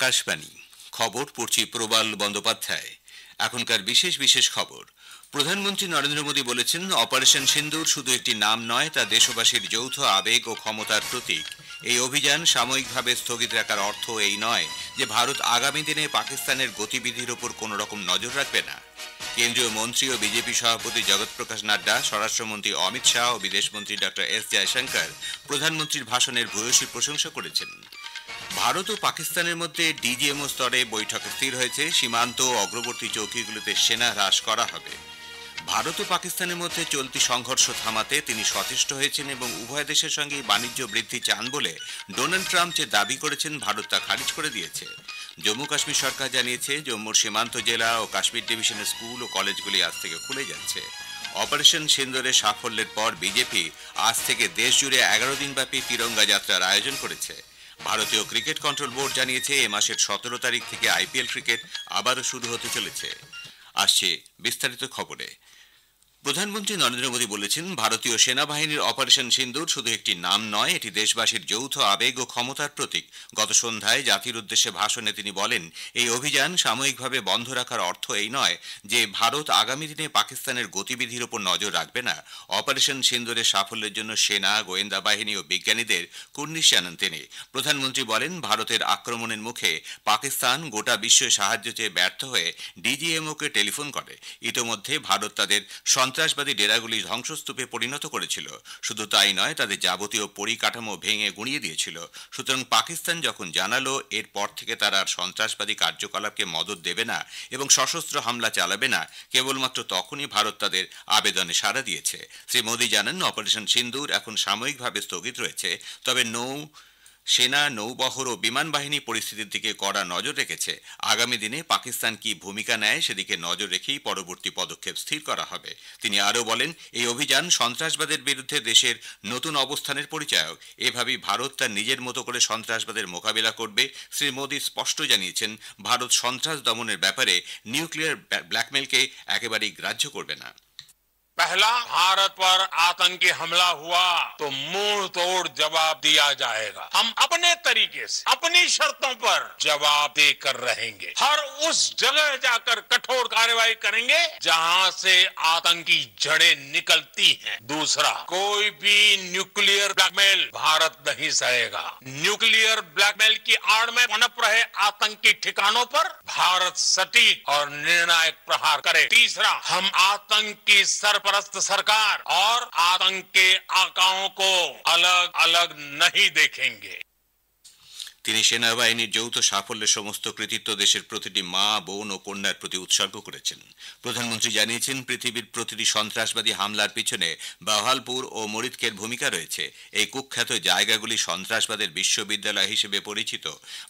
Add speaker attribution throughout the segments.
Speaker 1: আকাশবাণী খবর পড়ছি প্রবাল বন্দ্যোপাধ্যায়। এখনকার বিশেষ বিশেষ খবর। প্রধানমন্ত্রী নরেন্দ্র মোদী বলেছেন, অপারেশন সিন্দুর শুধু একটি নাম নয়, তা দেশবাসীর যৌথ আবেগ ও ক্ষমতার প্রতীক। এই অভিযান সাময়িকভাবে স্থগিত রাখার অর্থ এই নয় যে ভারত আগামী দিনে পাকিস্তানের গতিবিধির উপর কোনো রকম নজর রাখবে না। কেন্দ্রীয় মন্ত্রী ও বিজেপি সভাপতি জগৎ প্রকাশ নাড্ডা, স্বরাষ্ট্রমন্ত্রী অমিত শাহ ও বিদেশমন্ত্রী ডক্টর এস জয়শঙ্কর প্রধানমন্ত্রীর ভাষণের ভূয়সী প্রশংসা করেছেন। ভারত ও পাকিস্তানের মধ্যে ডিজিএমও স্তরে বৈঠকে স্থির হয়েছে, সীমান্ত ও অগ্রবর্তী চৌকিগুলোতে সেনা হ্রাস করা হবে। ভারত ও পাকিস্তানের মধ্যে চলতি সংঘর্ষ থামাতে তিনি সচেষ্ট হয়েছেন এবং উভয় দেশের সঙ্গে বাণিজ্য বৃদ্ধি চান বলে ডোনাল্ড ট্রাম্প যে দাবি করেছেন, ভারত তা খারিজ করে দিয়েছে। জম্মু কাশ্মীর সরকার জানিয়েছে, জম্মুর সীমান্ত জেলা ও কাশ্মীর ডিভিশনের স্কুল ও কলেজগুলি আজ থেকে খুলে যাচ্ছে। অপারেশন সিন্দুরের সাফল্যের পর বিজেপি আজ থেকে দেশ জুড়ে 11 দিনব্যাপী তিরঙ্গা যাত্রার আয়োজন করেছে। ভারতীয় ক্রিকেট কন্ট্রোল বোর্ড জানিয়েছে, এ মাসের 17 তারিখ থেকে আইপিএল ক্রিকেট আবারও শুরু হতে চলেছে। আসছে বিস্তারিত খবরে। প্রধানমন্ত্রী নরেন্দ্র মোদী বলেছেন, ভারতীয় সেনাবাহিনীর অপারেশন সিন্দুর শুধু একটি নাম নয়, এটি দেশবাসীর যৌথ আবেগ ও ক্ষমতার প্রতীক। গত সন্ধ্যায় জাতির উদ্দেশ্যে ভাষণে তিনি বলেন, এই অভিযান সাময়িকভাবে বন্ধ রাখার অর্থ এই নয় যে ভারত আগামী দিনে পাকিস্তানের গতিবিধির উপর নজর রাখবে না। অপারেশন সিন্দুরের সাফল্যের জন্য সেনা, গোয়েন্দা বাহিনী ও বিজ্ঞানীদের কুর্নিশ জানান তিনি। প্রধানমন্ত্রী বলেন, ভারতের আক্রমণের মুখে পাকিস্তান গোটা বিশ্বে সাহায্য চেয়ে ব্যর্থ হয়ে ডিজিএমওকে টেলিফোন করে। ইতোমধ্যে ভারত তাদের সন্ত্রাসবাদী ডেরাগুলি ধ্বংসস্তূপে পরিণত করেছিল। শুধু তাই নয়, তাদের যাবতীয় পরিকাঠামো ভেঙে গুঁড়িয়ে দিয়েছিল। সুতরাং পাকিস্তান যখন জানালো এরপর থেকে তারা আর সন্ত্রাসবাদী কার্যকলাপকে মদত দেবে না এবং সশস্ত্র হামলা চালাবে না, কেবলমাত্র তখনই ভারত তাদের আবেদনে সাড়া দিয়েছে। শ্রী মোদী জানান, অপারেশন সিন্দুর এখন সাময়িকভাবে স্থগিত রয়েছে, তবে সেনা, নৌবহর ও বিমান বাহিনী পরিস্থিতির দিকে কড়া নজর রেখেছে। আগামী দিনে পাকিস্তান কি ভূমিকা নেয় সেদিকে নজর রেখেই পরবর্তী পদক্ষেপ স্থির করা হবে। তিনি আরও বলেন, এই অভিযান সন্ত্রাসবাদের বিরুদ্ধে দেশের নতুন অবস্থানের পরিচায়ক। এভাবেই ভারত তার নিজের মতো করে সন্ত্রাসবাদের মোকাবিলা করবে। শ্রী মোদী স্পষ্ট জানিয়েছেন, ভারত সন্ত্রাস দমনের ব্যাপারে নিউক্লিয়ার ব্ল্যাকমেলকে একেবারেই গ্রাহ্য করবে না।
Speaker 2: पहला, भारत पर आतंकी हमला हुआ तो मुंह तोड़ जवाब दिया जाएगा। हम अपने तरीके से अपनी शर्तों पर जवाब देकर रहेंगे। हर उस जगह जाकर कठोर कार्रवाई करेंगे जहां से आतंकी जड़ें निकलती हैं। दूसरा, कोई भी न्यूक्लियर ब्लैकमेल भारत नहीं सहेगा। न्यूक्लियर ब्लैकमेल की आड़ में पनप रहे आतंकी ठिकानों पर भारत सटीक और निर्णायक प्रहार करे। तीसरा, हम आतंक की सरपरस्त सरकार और आतंक के आकाओं को अलग अलग नहीं देखेंगे।
Speaker 1: তিনি সেনাবাহিনীর যৌথ সাফল্যের সমস্ত কৃতিত্ব দেশের প্রতিটি মা, বোন ও কন্যার প্রতি উৎসর্গ করেছেন। প্রধানমন্ত্রী জানিয়েছেন, পৃথিবীর প্রতিটি সন্ত্রাসবাদী হামলার পিছনে বাহালপুর ও মরিদকের ভূমিকা রয়েছে। এই কুখ্যাত জায়গাগুলি সন্ত্রাসবাদের বিশ্ববিদ্যালয় হিসেবে পরিচিত।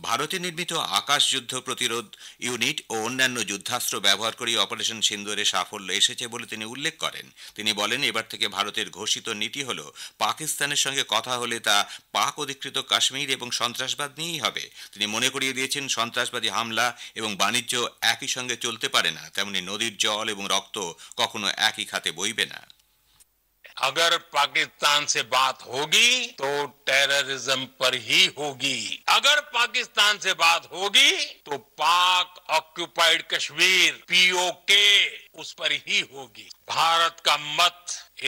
Speaker 1: ভারতে নির্মিত আকাশ যুদ্ধ প্রতিরোধ ইউনিট ও অন্যান্য যুদ্ধাস্ত্র ব্যবহার করে অপারেশন সিন্দুরে সাফল্য এসেছে বলে তিনি উল্লেখ করেন। তিনি বলেন, এবার থেকে ভারতের ঘোষিত নীতি হল, পাকিস্তানের সঙ্গে কথা হলে তা পাক অধিকৃত কাশ্মীর এবং সন্ত্রাসবাদ নিয়েই হবে। তিনি মনে করিয়ে দিয়েছেন, সন্ত্রাসবাদী হামলা এবং বাণিজ্য একই সঙ্গে চলতে পারে না, তেমনি নদীর জল এবং রক্ত কখনো একই খাতে বইবে না।
Speaker 2: अगर पाकिस्तान से बात होगी तो टेररिज्म पर ही होगी। अगर पाकिस्तान से बात होगी तो पाक ऑक्युपाइड कश्मीर पीओके उस पर ही होगी। भारत का मत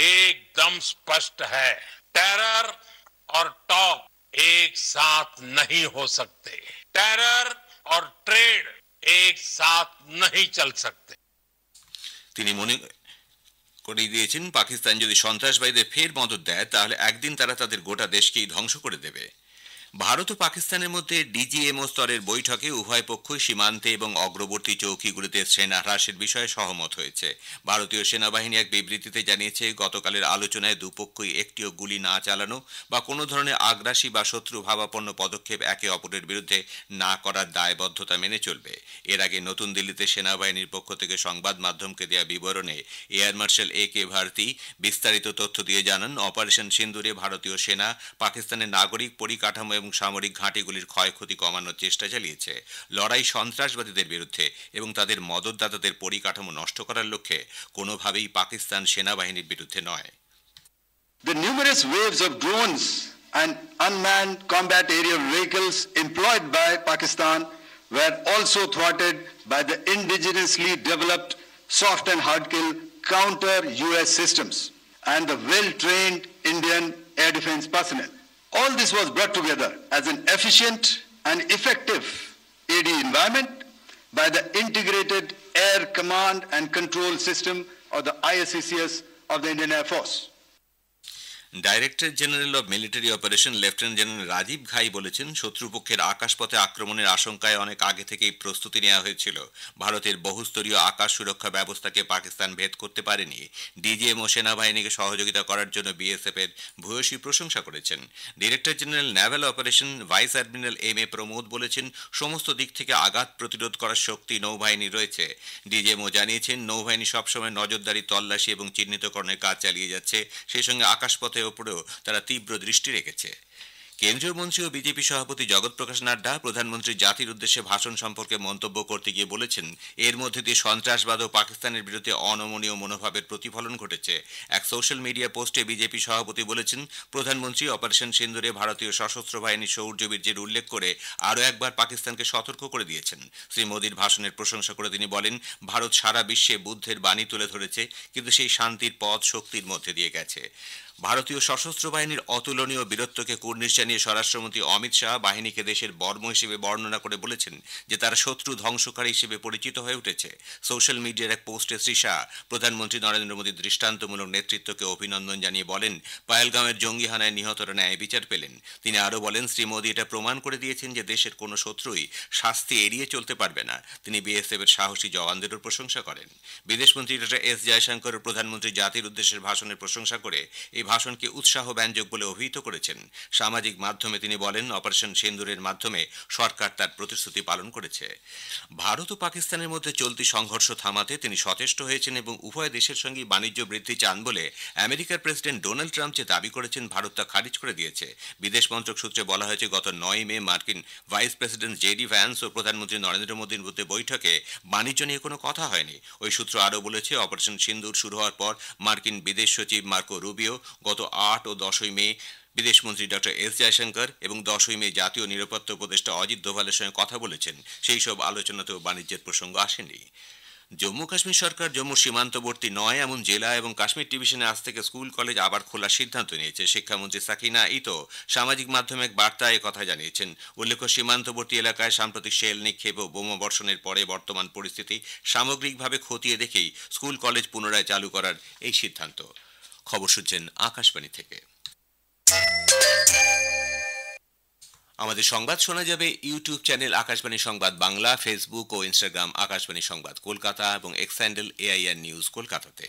Speaker 2: एकदम स्पष्ट है, टेरर और टॉक एक साथ नहीं हो सकते। टेरर और ट्रेड एक साथ नहीं चल सकते।
Speaker 1: তিনি মনে করিয়ে দিয়েছেন, পাকিস্তান যদি সন্ত্রাসবাদীদের ফের মদত দেয় তাহলে একদিন তারা তাদের গোটা দেশকেই ধ্বংস করে দেবে। ভারত ও পাকিস্তানের মধ্যে ডিজিএমও স্তরের বৈঠকে উভয় পক্ষই সীমান্তে এবং অগ্রবর্তী চৌকিগুলিতে সেনা হ্রাসের বিষয়ে সহমত হয়েছে। ভারতীয় সেনাবাহিনী এক বিবৃতিতে জানিয়েছে, গতকালের আলোচনায় দুপক্ষই একটিও গুলি না চালানো বা কোনো ধরনের আগ্রাসী বা শত্রু ভাবাপন্ন পদক্ষেপ একে অপরের বিরুদ্ধে না করার দায়বদ্ধতা মেনে চলবে। এর আগে নতুন দিল্লিতে সেনাবাহিনীর পক্ষ থেকে সংবাদ মাধ্যমকে দেয়া বিবরণে এয়ার মার্শাল এ.কে. ভারতী বিস্তারিত তথ্য দিয়ে জানান, অপারেশন সিন্দুরে ভারতীয় সেনা পাকিস্তানের নাগরিক পরিকাঠামো এবং সামরিক ঘাঁটিগুলির ক্ষয়ক্ষতি কমানোর চেষ্টা চালিয়েছে। লড়াই সন্ত্রাসবাদীদের বিরুদ্ধে এবং তাদের মদতদাতাদের পরিকাঠামো নষ্ট করার লক্ষ্যে কোনোভাবেই পাকিস্তান সেনাবাহিনীর বিরুদ্ধে নয়।
Speaker 3: The numerous waves of drones and unmanned combat aerial vehicles employed by Pakistan were also thwarted by the indigenously developed soft and hard kill counter-US systems and the well-trained Indian air defense personnel. All this was brought together as an efficient and effective AD environment by the integrated air command and control system of the ISCCS of the Indian Air Force.
Speaker 1: Director general of military operation lieutenant general Rajiv Ghai বলেছেন, শত্রুপক্ষের আকাশপথে আক্রমণের আশঙ্কায় অনেক আগে থেকেই প্রস্তুতি নেওয়া হয়েছিল। ভারতের বহুস্তরীয় আকাশ সুরক্ষা ব্যবস্থাকে পাকিস্তান ভেদ করতে পারেনি। ডিজিএম ও সেনাবাহিনীকে সহযোগিতা করার জন্য বিএসএফ এর ভূয়সী প্রশংসা করেছেন। Director general naval operation vice admiral M A Pramod বলেছেন, সমস্ত দিক থেকে আঘাত প্রতিরোধ করার শক্তি নৌবাহিনী রয়েছে। ডিজিএমও জানিয়েছেন, নৌবাহিনী সবসময় নজরদারি, তল্লাশি এবং চিহ্নিতকরণের কাজ চালিয়ে যাচ্ছে। সেই সঙ্গে আকাশপথে উপরেও তারা তীব্র দৃষ্টি রেখেছে। কেন্দ্রীয় মন্ত্রী ও বিজেপি সভাপতি জগৎ প্রকাশ নাড্ডা প্রধানমন্ত্রী জাতির উদ্দেশ্যে ভাষণ সম্পর্কে মন্তব্য করতে গিয়ে বলেছেন, এর মধ্যে দিয়ে সন্ত্রাসবাদ ও পাকিস্তানের বিরুদ্ধে অনমনীয় মনোভাবের প্রতিফলন ঘটেছে। এক সোশ্যাল মিডিয়া পোস্টে বিজেপি সভাপতি বলেছেন, প্রধানমন্ত্রী অপারেশন সিন্দুরে ভারতীয় সশস্ত্র বাহিনীর শৌর্যবীর্যের উল্লেখ করে আরও একবার পাকিস্তানকে সতর্ক করে দিয়েছেন। শ্রী মোদীর ভাষণের প্রশংসা করে তিনি বলেন, ভারত সারা বিশ্বে বুদ্ধের বাণী তুলে ধরেছে, কিন্তু সেই শান্তির পথ শক্তির মধ্যে দিয়ে গেছে। ভারতীয় সশস্ত্র বাহিনীর অতুলনীয় বীরত্বকে কুর্নিশ জানিয়ে স্বরাষ্ট্রমন্ত্রী অমিত শাহ বাহিনীকে দেশের বর্ম হিসেবে বর্ণনা করে বলেছেন যে তারা শত্রু ধ্বংসকারী হিসেবে পরিচিত হয়ে উঠেছে। সোশ্যাল মিডিয়ার এক পোস্টে শ্রী শাহ প্রধানমন্ত্রী নরেন্দ্র মোদীর দৃষ্টান্তমূলক নেতৃত্বকে অভিনন্দন জানিয়ে বলেন, পায়েলগাঁওয়ের জঙ্গি হানায় নিহতরা ন্যায় বিচার পেলেন। তিনি আরও বলেন, শ্রী মোদী এটা প্রমাণ করে দিয়েছেন যে দেশের কোনো শত্রুই শাস্তি এড়িয়ে চলতে পারবে না। তিনি বিএসএফ এর সাহসী জওয়ানদেরও প্রশংসা করেন। বিদেশমন্ত্রী ডক্টর এস জয়শঙ্কর প্রধানমন্ত্রী জাতির উদ্দেশ্যের ভাষণের প্রশংসা করে এই ভাষণকে উৎসাহ ব্যঞ্জক বলে অভিহিত করেছেন। সামাজিক মাধ্যমে তিনি বলেন, অপারেশন সিন্দুরের মাধ্যমে সরকার তার প্রতিশ্রুতি পালন করেছে। ভারত ও পাকিস্তানের মধ্যে চলতি সংঘর্ষ থামাতে তিনি সচেষ্ট হয়েছেন এবং উভয় দেশের সঙ্গে বাণিজ্য বৃদ্ধি চান বলে আমেরিকার প্রেসিডেন্ট ডোনাল্ড ট্রাম্প যে দাবি করেছেন, ভারত তা খারিজ করে দিয়েছে। বিদেশ মন্ত্রক সূত্রে বলা হয়েছে, গত 9 মে মার্কিন ভাইস প্রেসিডেন্ট জেডি ভ্যান্স ও প্রধানমন্ত্রী নরেন্দ্র মোদীর মধ্যে বৈঠকে বাণিজ্য নিয়ে কোনো কথা হয়নি। ওই সূত্র আরও বলেছে, অপারেশন সিন্দুর শুরু হওয়ার পর মার্কিন বিদেশ সচিব মার্কো রুবিও গত 8 ও 10 মে বিদেশমন্ত্রী ডক্টর এস জয়শঙ্কর এবং 10 মে জাতীয় নিরাপত্তা উপদেষ্টা অজিত দোভালের সঙ্গে কথা বলেছেন। সেই সব আলোচনাতেও বাণিজ্যের প্রসঙ্গ আসেনি। জম্মু কাশ্মীর সরকার জম্মুর সীমান্তবর্তী 9 এমন জেলা এবং কাশ্মীর ডিভিশনে আজ থেকে স্কুল কলেজ আবার খোলার সিদ্ধান্ত নিয়েছে। শিক্ষামন্ত্রী সাকিনা ইতো সামাজিক মাধ্যমে এক বার্তায় কথা জানিয়েছেন। উল্লেখ্য, সীমান্তবর্তী এলাকায় সাম্প্রতিক শেল নিক্ষেপ ও বোমা বর্ষণের পরে বর্তমান পরিস্থিতি সামগ্রিকভাবে খতিয়ে দেখেই স্কুল কলেজ পুনরায় চালু করার এই সিদ্ধান্ত। খবর শুনছেন আকাশবাণী থেকে। আমাদের সংবাদ শোনা যাবে ইউটিউব চ্যানেল আকাশবাণী সংবাদ বাংলা, ফেসবুক ও ইনস্টাগ্রাম আকাশবাণী সংবাদ কলকাতা এবং এক্স হ্যান্ডেল এআইআর নিউজ কলকাতাতে।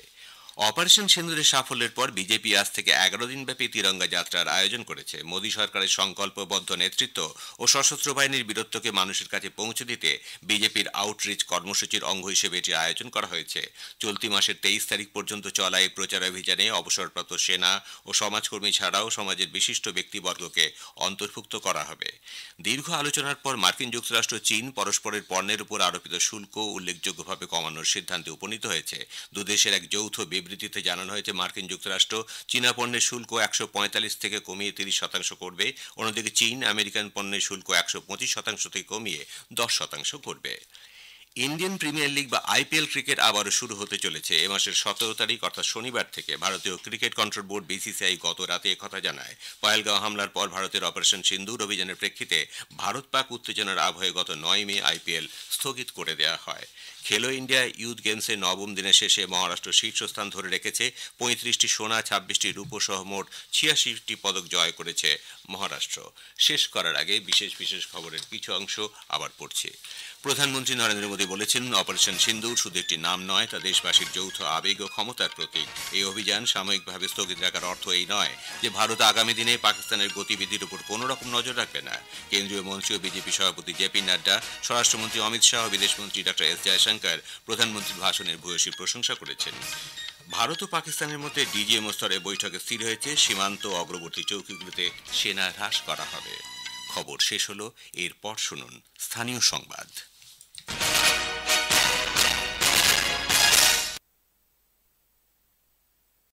Speaker 1: অপারেশন সিন্দুরের সাফল্যের পর বিজেপি আজ থেকে 11 দিনব্যাপী তিরঙ্গা যাত্রার আয়োজন করেছে। মোদী সরকারের সংকল্পবদ্ধ নেতৃত্ব ও সশস্ত্র বাহিনীর বীরত্বকে মানুষের কাছে পৌঁছে দিতে বিজেপির আউটরিচ কর্মসূচির অঙ্গ হিসেবে এটি আয়োজন করা হয়েছে। চলতি মাসের 23 তারিখ পর্যন্ত চলা এই প্রচারাভিযানে অবসরপ্রাপ্ত সেনা ও সমাজকর্মী ছাড়াও সমাজের বিশিষ্ট ব্যক্তিবর্গকে অন্তর্ভুক্ত করা হবে। দীর্ঘ আলোচনার পর মার্কিন যুক্তরাষ্ট্র চীন পরস্পরের পণ্যের উপর আরোপিত শুল্ক উল্লেখযোগ্যভাবে কমানোর সিদ্ধান্তে উপনীত হয়েছে। দুদেশের এক যৌথ বিবৃতিতে জানানো হয়েছে, মার্কিন যুক্তরাষ্ট্র চীনা পণ্যের শুল্ক 145 থেকে কমিয়ে 30% করবে। অন্যদিকে চীন আমেরিকান পণ্যের শুল্ক 125% থেকে কমিয়ে 10% করবে। ইন্ডিয়ান প্রিমিয়ার লিগ বা আইপিএল ক্রিকেট আবারও শুরু হতে চলেছে। এ মাসের 17 তারিখ অর্থাৎ শনিবার থেকে। ভারতীয় ক্রিকেট কন্ট্রোল বোর্ড বিসিসিআই গত রাতে একথা জানায়। পায়েলগাঁও হামলার পর ভারতের অপারেশন সিন্দুর অভিযানের প্রেক্ষিতে ভারত পাক উত্তেজনার আবহে গত 9 মে আইপিএল স্থগিত করে দেওয়া হয়। খেলো ইন্ডিয়া ইউথ গেমসের 9ম দিনের শেষে মহারাষ্ট্র শীর্ষস্থান ধরে রেখেছে। 35টি সোনা, 26টি রূপো সহ মোট 86টি পদক জয় করেছে মহারাষ্ট্র। শেষ করার আগে বিশেষ খবরের কিছু অংশ আবার পড়ছে। প্রধানমন্ত্রী নরেন্দ্র মোদী বলেছেন, অপারেশন সিন্দুর শুধু একটি নাম নয়, তা দেশবাসীর যৌথ আবেগ ও ক্ষমতার প্রতীক। এই অভিযান সাময়িকভাবে স্থগিত রাখার অর্থ এই নয় যে ভারত আগামী দিনে পাকিস্তানের গতিবিধির উপর কোনো রকম নজর রাখবে না। কেন্দ্রীয় মন্ত্রী ও বিজেপি সভাপতি জেপি নাড্ডা, স্বরাষ্ট্রমন্ত্রী অমিত শাহ ও বিদেশমন্ত্রী ডক্টর এস জয়শঙ্কর প্রধানমন্ত্রীর ভাষণের ভূয়সী প্রশংসা করেছেন। ভারত ও পাকিস্তানের মধ্যে ডিজিএম স্তরে বৈঠকে স্থির হয়েছে, সীমান্ত ও অগ্রবর্তী চৌকিগুলিতে সেনা হ্রাস করা হবে। খবর শেষ হলো। এরপর শুনুন স্থানীয় সংবাদ।